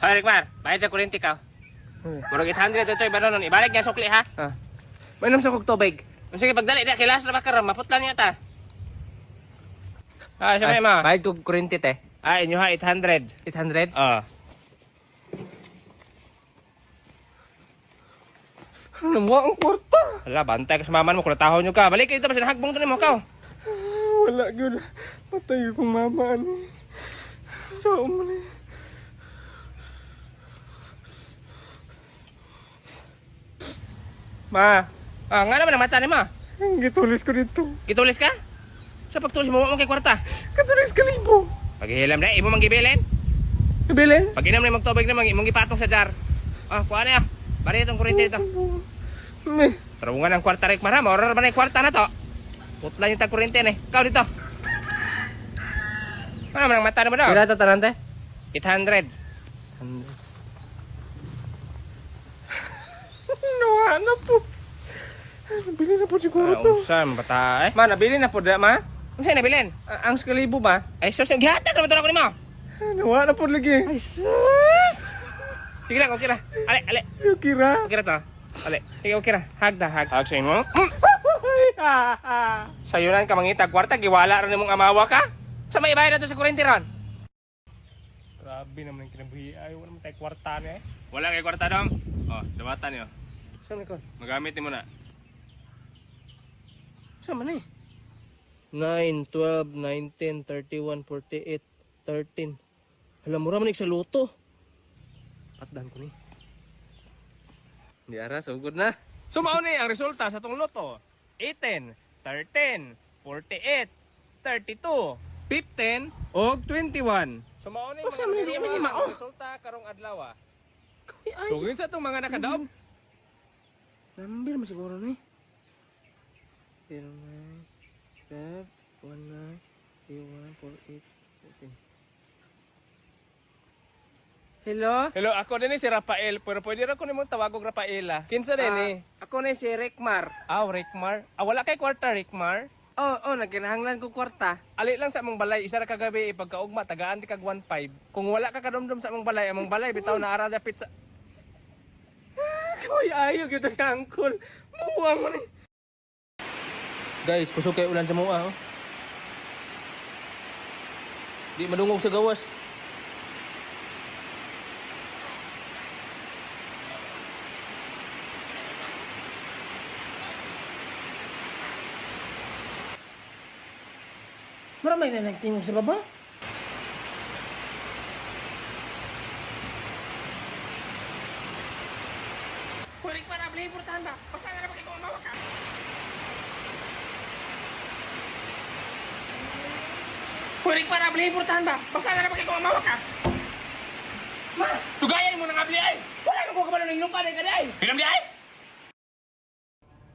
Hoy, Rikmar, bayad sa kuryente ka. Murag 800 ito iba nun. Ibalik niya sukli ha. Mainom sa kog tubig. Sige, pagdali na, kilas na bakaram. Maputlan niya ta. Siya may ma. Bayad kog kuryente te. Inyo ha, 800. 800? Ano mo ang kwarta? Hala, bantay ka sa maman mo. Kulatahon nyo ka. Balik kayo ito, basta nahagbong doon mo ka. Wala gud. Patay kong mama ani. So man. Ma. Nga naman ang mata ni ma. Gitulis ko dito. Gitulis ka? Sa pagtulis mo kay kwarta. Gitulis ka libo. Paghihilam na, imo mang gibilin. Bilen? Pag inom na yung magtubig na, imong gipatong sa jar. Kuha na ya. Bari itong kuryente dito. Me. Tarungan ang kwarta rin, Mara. Maura ba na yung kwarta na to? Putla yung tag-kuryente na eh. Ikaw dito. Ano naman ang mata na mo daw? Pila to tarante? 800. Nawa na po. Nabili na po siguro to. Usam, bata eh. Ma, nabili na po da, ma? Ano sa'yo nabilin? Ang skalibo ba? Ay, sus, gihatag naman ito ako ni mo. Nawa na po lagi. Ay, sus. Sige lang, okay na. Ale. Yung kira. Okay na to. Ale, sige, okay na. Hag na, hag. Hag sa'yo mo. Sa'yo na ka mangitag kwarta, giwala rin mong amawa ka. Sa may ibayad na to sa kuryente ron. Grabe naman yung kinabuhi. Ay, wala naman tayo kwarta niya eh. Wala kayo kwarta dong? Dawatan niyo. Saan ko? Magamit mo na. Saan man eh? 9, 12, 19, 31, 48, 13. Alam mo raman sa luto. Patdan ko ni. Di ara, sugod na. Sumao ni ang resulta sa tong loto. 18, 13, 48, 32, 15, o 21. Sumao ni Sa man di man mao. resulta karong adlaw. Ay, Sugod sa tong mga nakadaog. Nambir mo siguro ni. 09, 12, 19, 31, 48, 14. Hello? Hello, ako din si Rafael, pero pwede ra ko nimo tawagog Rafaela. Kinsa din eh? Ako na si Rekmar. Rickmar. Wala kay kwarta, Rickmar. Nagkinahanglan ko kwarta. Ali lang sa among balay, isa ra ka gabi pagkaugma tagaan ti kag 1.5. Kung wala ka kadumdum sa among balay bitaw na ara dapit sa Koy, ayaw kita sa angkol. Muwang mo ni. Guys, kusog kay ulan sa mua. Oh. Di madungog sa gawas. Maramay na nagtingog sa baba. Kurik para beli portahan ba? Pasang na pakai ko mawa ka. Kurik para beli portahan ba? Pasang na pakai ko mawa ka. Ma, tugayan mo na nga beli ay. Wala ka ko kabalo ng lupa din ay. Pinam di ay.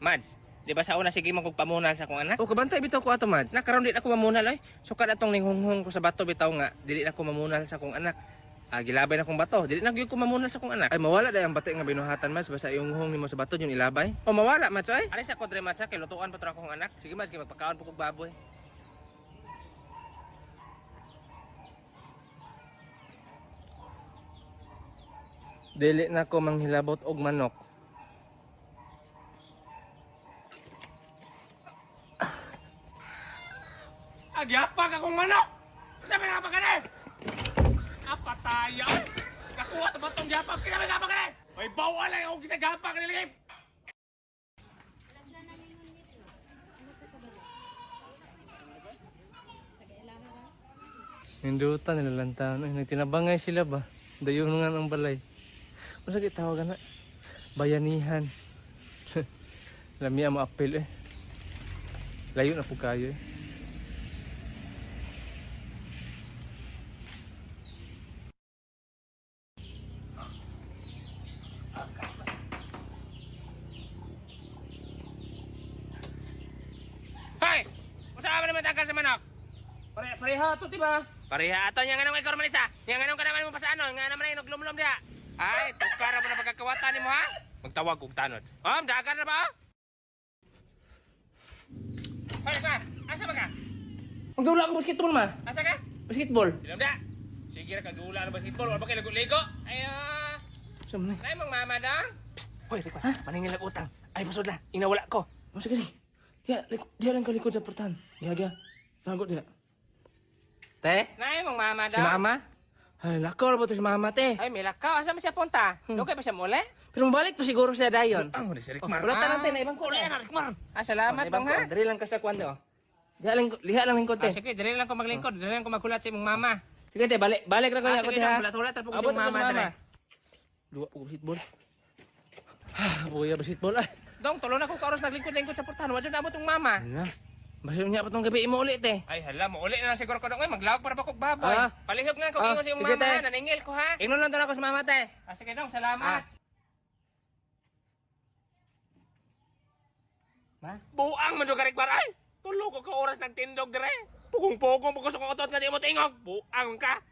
Mads, di ba sa una sige man kog pamunal sa akong anak? O kabantay bitaw ko ato, Mads. Nakaroon di ako mamunal ay. Sukad atong ninghunghung ko sa bato bitaw nga, dili na ako mamunal sa akong anak. Gilabay na akong bato. Dili na gyud ko mamunal sa akong anak. Ay mawala dai ang bati nga binuhatan, Mads. Basta yung hong nimo sa bato yung ilabay. O mawala, Mads ay. Ari sa kodre Mads, kay lutuan pa tra akong anak. Sige Mads, kay magpakaon po kog baboy. Dili na ko manghilabot og manok. Agyapag akong manok! Sabi nga pa ka rin! Apatayan! Nakuha sa batong yapag! Kinabi nga pa ka rin! May bawal lang akong gisagapag ka niligim! Hindutan, nilalantaw. Nagtinabangay sila ba? Dayungan ang balay. Masa gitawagan na? Bayanihan. Lami ang apel eh. Layo na po kayo eh. Hoy! Usaha naman tangkal sa manok? Pareha to, diba? Pareha ato niya nga nang ikaw manisa. Niya nga nang ka naman mo pa sa ano. Nga naman na inuglumlum diya. Ay, tukara mo na pagkakawatan ni mo ha? Magtawag kong tanod. Dagan na ba? Hoy, ka! Asa ba ka? Magdula ako basketball, ma. Asa ka? Basketball. Ilam da! Sige gira kagula na basketball. Wala ba kayo ligo-ligo? Ay, Sa man. nay mong mama dang. Hoy, Rikmar. Maningil ang utang. Ay, pasod na. Inawala ko. Oh, sige, sige. Dia lang kalikod sa portahan. Dia. Lagot dia. Te? Nay mong mama Si dang. Mama? Ay, lakaw na ba ito si Mama, te? Ay, may lakaw. Asa man siya punta? Lugay pa siya muli? Pero mabalik to siguro siya dayon. Ang si Wala tanang te, na ibang ko. Wala na, Rikmar. Salamat dong ha. Dari lang ka sa kwan, oh. Liha lang lingkod, te. Sige, dali lang ko maglingkod. Dali lang ko magkulat sa imong mama. Sige, te, balik ra ko niya ko, Sige te, ha. dong, hulat-hulat po ko sa Abot imong na mama si dre. Dua po basketball. Buya basketball, ay. Dong, tulo na ko kaoras naglingkod-lingkod sa portahan. Wala na abot tong mama. Ano na? Basil niya pa tong gabi mo ulit, te. Ay, hala, mo uli na lang siguro ko dong. Ay, maglawag para pa kong baboy. Ah. Palihog nga ko Ah, ingon sa imong sige, mama. te. Ha. Naningil ko ha. Ingnon lang ako sa Mama, te. Sige dong, salamat. Ma? Buang man jud karikbar ay. Tulo ko ka oras nagtindog dire. Pugong-pugong pagkusok ang otot nga di mo tingog. Buang ka.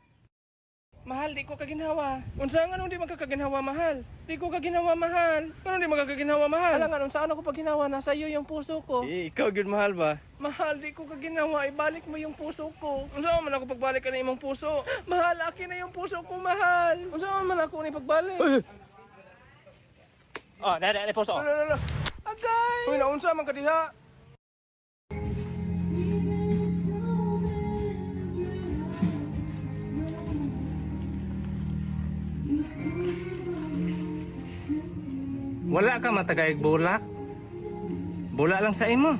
Mahal, di ko kaginawa. Unsa nga nung di magkakaginawa, mahal? Di ko kaginawa, mahal. Ano di magkakaginawa, mahal? Alam nga nung saan ako pag ginawa, nasa iyo yung puso ko. Ikaw gyud mahal ba? Mahal, di ko kaginawa. Ibalik mo yung puso ko. Unsa man ako pagbalik ka na imong puso? Mahal, akin na yung puso ko, mahal. Unsa man ako ni pagbalik? Oh, dali puso. Lala. Agay! Uy, naunsa man ka diha? Wala ka matagayag bulak. Bula lang sa imo.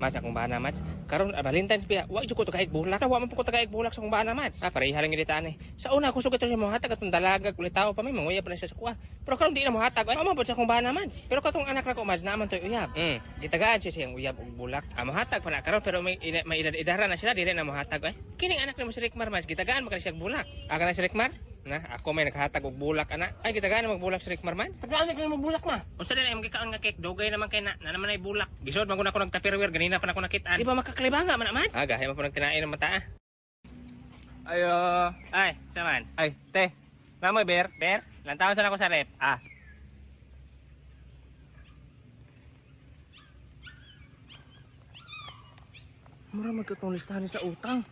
Mas akong bana mas. Karon Valentine's biya. Wa jud ko tagayag bulak. Wa man po ko tagayag bulak sa akong bana mas. Pareha lang giditaan eh. Sa una ko sugod sa mo hatag atong dalaga kulit tao pa may manguya pa na siya sa kuha. Pero karon di na mo hatag. Ay mo sa akong bana mas. Pero katong anak na ko mas naman toy uyab. Gitagaan siya siyang uyab og bulak. Amo hatag pa na karon pero may idara na sila dire na mo hatag ay. Kining anak ni mo si Rikmar mas gitagaan mo kana siya og bulak. Aka na si Rikmar? Na, ako may naghatag og bulak ana. Ay gitagaan mo og bulak si Rikmar man. Paglaan ka mo bulak ma. Unsa din imong gikaon nga cake dugay naman kay na naman ay bulak. Gisod man ko nagtapirwer ganina pa na ako nakitaan. Di ba makakalibaga man man? Aga, hay mo pa nagtinain ng mata ah. Ay, saman. Ay, te. Namoy ber. Ber, lantawan sa ako sa rep. Ah. Mura magkatong listahan sa utang.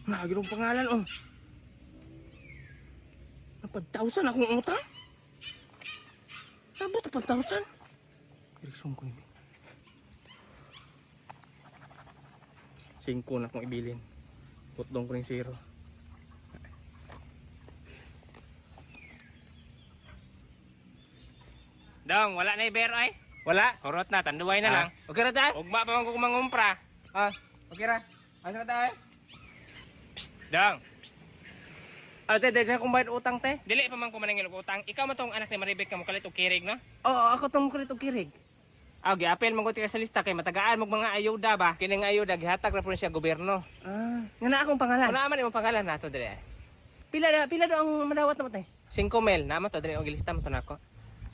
Nagirong pangalan, oh. Napag-1,000 akong utang? Abot na 1,000? Direksyon ko ini. 5 na akong ibilin. Putdong ko ng 0. Dong, wala na ber ay. Wala? Kurot na, tanduay na lang. Okay ra tayo? Ugma pa man ko mangumpra. Okay ra. Asa na tayo? Dong, Te, dahil kung bayad utang, te? dili pa man ko maningil og utang. Ikaw man tong anak ni Maribek ka mo kalit og kirig, no? Oo, ako tong kulit og kirig. Aw, giapel man ko ti ka sa lista kay matagaan mo mga ayuda ba? Kini nga ayuda gihatag ra po siya gobyerno. Nga na akong pangalan. Ano man imong pangalan nato dire? Pila do ang madawat na mo, te? 5,000 naman to dire og gilista mo to nako.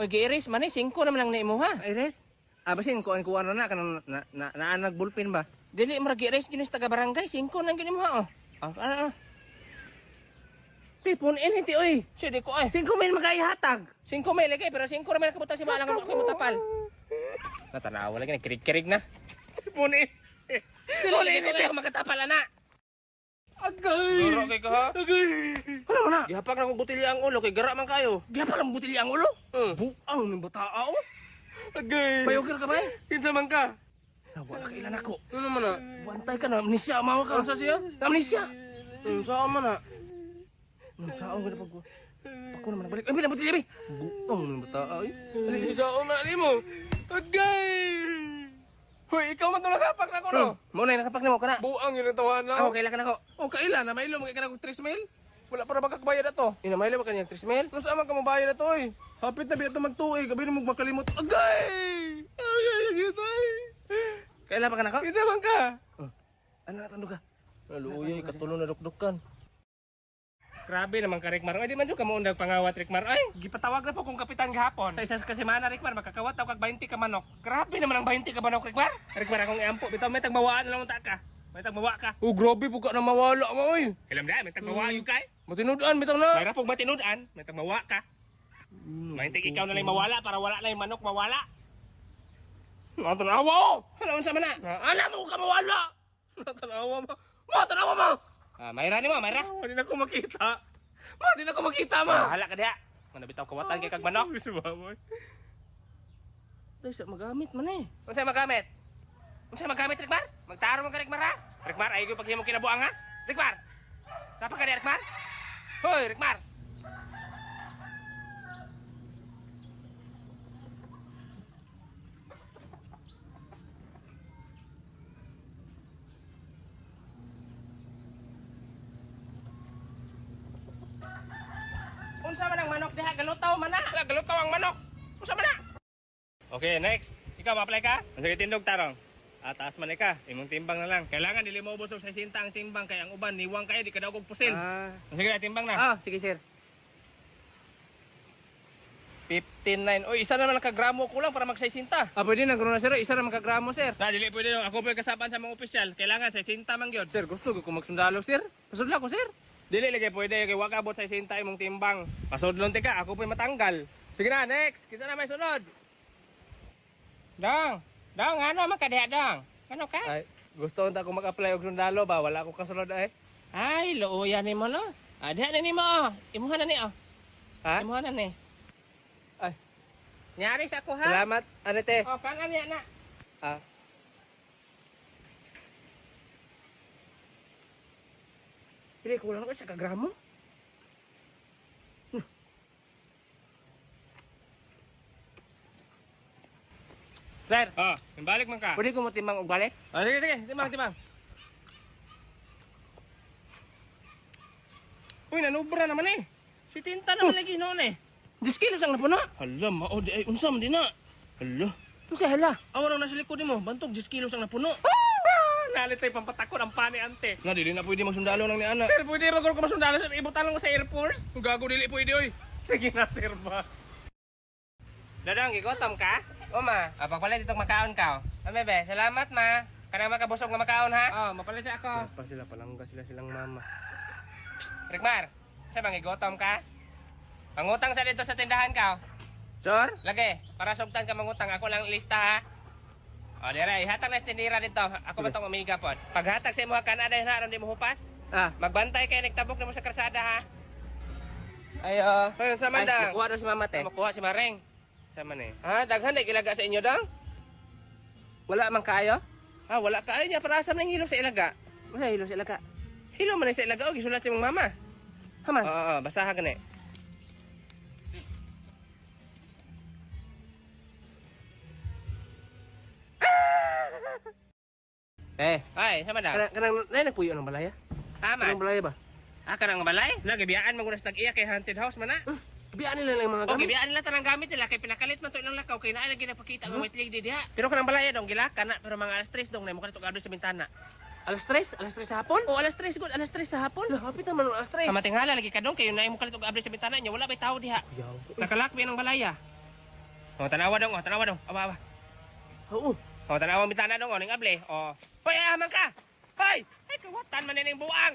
Oy, gi-erase man 5 naman lang na imo ha. Iris? Basin, kuan na kanang naanag bulpin ba? Dili mo ra gi-erase ginis taga barangay 5 lang gini mo ha. Oh. Ano? Tipon in, hindi, oy. Sige ko ay. 5,000 magkaihatag. 5,000 lagi pero 5 ra man kabuta si balang mo mo tapal. Natanawa lagi kirig-kirig na. Punin. Dili ko kayo makatapal ana. Agay. Guro kay ko ha. Agay. Ano mo na? Gihapak na kong butilya ang ulo kay gara man kayo. Giapa lang butilya ang ulo. Buang ng bataa, oh. Agay. Bayokir ka ba eh? Kinsa man ka? Wala ka ilan ako. Ano man na? Bantay ka na. Amnesia, mawa ka. Unsa siya? Amnesia. Unsa man na? Saan ko na pag... Ako naman nabalik. Ay, bilang butilya, be. Buang ng bataa, eh. Kinsa man nimo? Agay! Hoy, ikaw man to nakapak na ko no. Mo na nakapag na mo ka na. Buang yun ang tawanan. Ako, kailan ka na ako. O kaila na mailo magay ka na kog 3 mil. Wala para magkakabayad ato. Ina mahilo ba kaniyang 3,000? Ano sa man ka mabayad ato eh? Hapit na biya ito magtuig, gabi mo makalimot. Agay! Agay lagi tayo. Kailan pa ka na ako? Kinsa man ka? Ano natando ka? Naluoy, katulong na dukdukan. Grabe naman ka Rikmar. Ay di man jud ka mo undag pangawat Rikmar. Ay, gipatawag na po kong kapitan gahapon. Sa isa ka semana Rikmar makakawat taw kag 20 ka manok. Grabe naman ang 20 ka manok Rikmar. Rikmar akong iampo bitaw may tagbawaan na lang unta ka. may tagmawa ka. Oh, grabe po ka na mawala mo oy. Hilam na, may tagmawa yung kay. Matinudan bitaw na. Mayra pong matinudan, may tagmawa ka. Maintig ikaw na lang mawala para wala na yung manok mawala. Natanawa. Hala, unsa man na? Alam mo ka mawala. Natanawa mo. Matanawa mo. Mayra ni mo, Mayra. Hindi na ko makita. Hindi na ko makita ma. Hala ka diha. Ano bitaw kawatan kay kag manok? Si baboy. Dahil sa magamit man eh. Unsay magamit? Unsay magamit Rikmar? Magtaro mo ka Rikmar ha? Rikmar ay gyud paghimo kinabuang ha? Rikmar. Napa ka di Rikmar? Hoy, Rikmar. Unsa man ang manok diha? Galutaw man na. Wala galutaw ang manok. Unsa man na? Okay, next. Ikaw ma-apply ka? Ang sige tindog tarong. Taas man ka, imong timbang na lang. Kailangan dili mo ubos og 60 ang timbang kay ang uban niwang kayo di ka daw og pusil. Ang sige na timbang na. Sige sir. 59. Oy, isa na lang kagramo ko lang para mag-60. Pwede na ganoon na sir. Isa na makagramo sir. Na dili pwede dong ako pwede kasapan sa mga opisyal. Kailangan 60 man gyud. Sir, gusto ko magsundalo sir. Pasudla ko sir. Dili lagi pwede kay wa ka abot 60 imong timbang. Pasudlon ti ka, ako pwede matanggal. Sige na, next. Kisa na may sunod. Dong. Dong, ano man ka diha dong? Ano ka? Ay, gusto unta ko mag-apply og sundalo ba? Wala ko kasulod ay. Ay, looyan ni mo no. Diha na ni mo. Imuha na ni oh. Ha? Imuha na ni. Ay, Nyari sa ako ha. salamat. Ano te? Oh, kanan niya na. Ah. Hindi ko lang ko sa kagramo. Sir, balik man ka. Pwede ko mo timbang og balik? Sige, sige. Timang, timang. Uy, nanubra naman eh. Si Tinta naman lagi noon eh. 10 kilos ang napuno. Hala, mao di ay unsam din na. Hala. Kasi hala. Awan na sa likod mo. Bantog 10 kilos ang napuno. Nalit tay pampatakon ang pani ante. Nga, dili na pwede magsundalo ng ni Ana. Sir, pwede ba ko masundalo sir? Ibutan lang ko sa Air Force. Gago dili pwede oy. Sige na, sir ba. Dadang, gigotom ka? O ma, pagpalit itong makaon ka. Bebe, salamat ma. Kanang makabusog nga makaon ha? Mapalit siya ako. Pa sila palangga sila silang mama. Rikmar, sa bang gigotom ka? Pangutang sa dito sa tindahan ka. Sir? Lagi, para sugtan ka mangutang. Ako lang lista ha. O, dire, ihatag na sa tindira dito. Ako ba itong umiga po? Paghatag sa imo ka na dahil na, di mo hupas. Magbantay kayo, nagtabok na mo sa karsada ha. Ay, Ayun, sa man dang. makuha daw si Mama te. Makuha si Mareng. Sa man eh. Daghan na ilaga sa inyo dang? Wala man kayo? Wala ka ay niya para sa nang hilo sa ilaga. Wala hilo sila ka. Hilo man sa ilaga o gisulat sa imong mama. Haman. Oo, basaha gani. Ay, sama da. Kanang nagpuyo ng balaya. Ama. Kanang balaya ba? Kanang balay. Lagi biyaan man gunas tag-iya kay haunted house man na. Biyaan nila lang mga Okay, gamit. biyaan nila tanang gamit nila kay pinakalit man to ilang lakaw kay naa lagi napakita ang wait lig diha. Pero kanang balaya dong gilaka na pero mga alas 3 dong na mo kadto abri sa bintana. Alas 3? Alas 3 sa hapon? O alas 3 good, alas 3 sa hapon. Hapit naman alas 3. Sa matinghala lagi ka dong kay na mo kadto abri sa bintana nya wala bay tao diha. Nakalakbi ang balaya. O tanawa dong, tanawa dong. Aba. Oo. O tanawa ang bintana dong, ning abli. O. Hoy, aman ka. Hoy! Ay kawatan man ning buang.